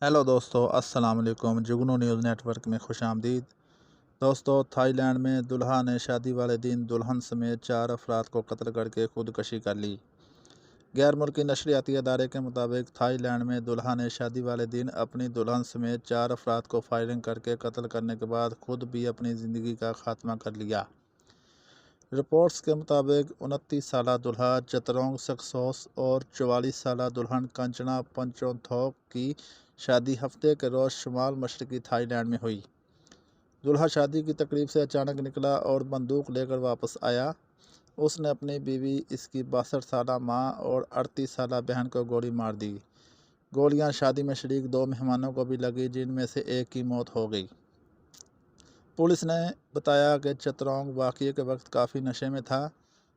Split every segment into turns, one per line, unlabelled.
Hello दोस्तों, अस्सलाम वालेकुम। जुगनू न्यूज़ नेटवर्क में खुश आमदीद। दोस्तों, थाईलैंड में दुल्हा ने शादी वाले दिन दुल्हन समेत 4 अफराद को कत्ल करके खुदकुशी कर ली। गैर मुल्की नशरियाती अदारे के मुताबिक थाईलैंड में दुल्हा ने शादी वाले दिन अपनी दुल्हन समेत 4 अफराद को फायरिंग करके कत्ल करने के बाद खुद भी अपनी ज़िंदगी का खात्मा कर लिया। रिपोर्ट्स के मुताबिक 29 साला दुल्हा चतरोंग सक्सोस और 44 साला दुल्हन कंचना पंचोथोक की शादी हफ्ते के रोज़ शुमाल मशरकी थाईलैंड में हुई। दुल्हा शादी की तकरीब से अचानक निकला और बंदूक लेकर वापस आया। उसने अपनी बीवी, इसकी 62 साला माँ और 38 साला बहन को गोली मार दी। गोलियां शादी में शरीक 2 मेहमानों को भी लगी, जिनमें से एक की मौत हो गई। पुलिस ने बताया कि चतरोंग वाक़ये के वक्त काफ़ी नशे में था,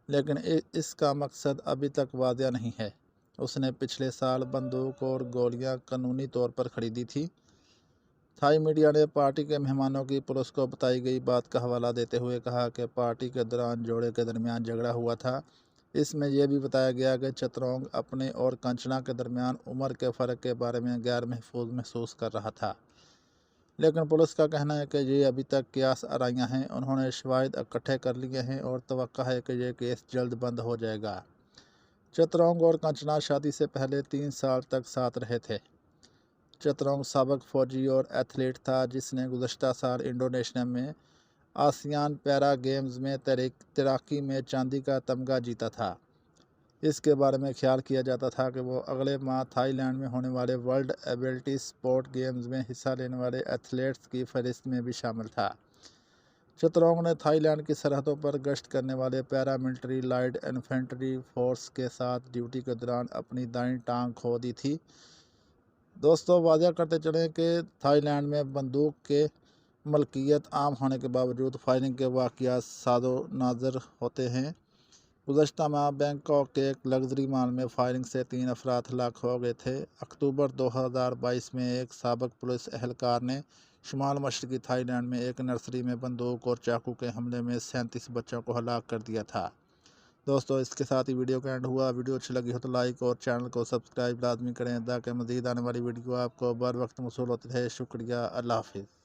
लेकिन इसका मकसद अभी तक वाज़ेह नहीं है। उसने पिछले साल बंदूक और गोलियां कानूनी तौर पर खरीदी थी। थाई मीडिया ने पार्टी के मेहमानों की पुलिस को बताई गई बात का हवाला देते हुए कहा कि पार्टी के दौरान जोड़े के दरमियान झगड़ा हुआ था। इसमें यह भी बताया गया कि चतरोंग अपने और कंचना के दरमियान उम्र के फ़र्क के बारे में गैर महफूज महसूस कर रहा था, लेकिन पुलिस का कहना है कि ये अभी तक कियास आराइयाँ हैं। उन्होंने शवाहिद इकट्ठे कर लिए हैं और तवक्का है कि यह केस जल्द बंद हो जाएगा। चतरोंग और कंचना शादी से पहले 3 साल तक साथ रहे थे। चतरोंग साबिक फौजी और एथलीट था, जिसने गुज़श्ता साल इंडोनेशिया में आसियान पैरा गेम्स में तैराकी में चांदी का तमगा जीता था। इसके बारे में ख्याल किया जाता था कि वो अगले माह थाईलैंड में होने वाले वर्ल्ड एबिलिटी स्पोर्ट गेम्स में हिस्सा लेने वाले एथलीट्स की फहरिस्त में भी शामिल था। चतरोंग ने थाईलैंड की सरहदों पर गश्त करने वाले पैरामिलिट्री लाइट इन्फेंट्री फोर्स के साथ ड्यूटी के दौरान अपनी दाईं टांग खो दी थी। दोस्तों, वाज़ेह करते चलें कि थाईलैंड में बंदूक के मलकियत आम होने के बावजूद फायरिंग के वाक़यात सादो नाज़र होते हैं। गुज़श्ता माह बैंकॉक के एक लग्जरी मॉल में फायरिंग से 3 अफराद हलाक हो गए थे। अक्टूबर 2022 में एक साबिक पुलिस एहलकार ने शुमाल मशरकी थाईलैंड में एक नर्सरी में बंदूक और चाकू के हमले में 37 बच्चों को हलाक कर दिया था। दोस्तों, इसके साथ ही वीडियो का एंड हुआ। वीडियो अच्छी लगी हो तो लाइक और चैनल को सब्सक्राइब लाजमी करें ताकि मज़ीद आने वाली वीडियो आपको बर वक्त मौसूल होती रहे। शुक्रिया। अल्लाह हाफिज़।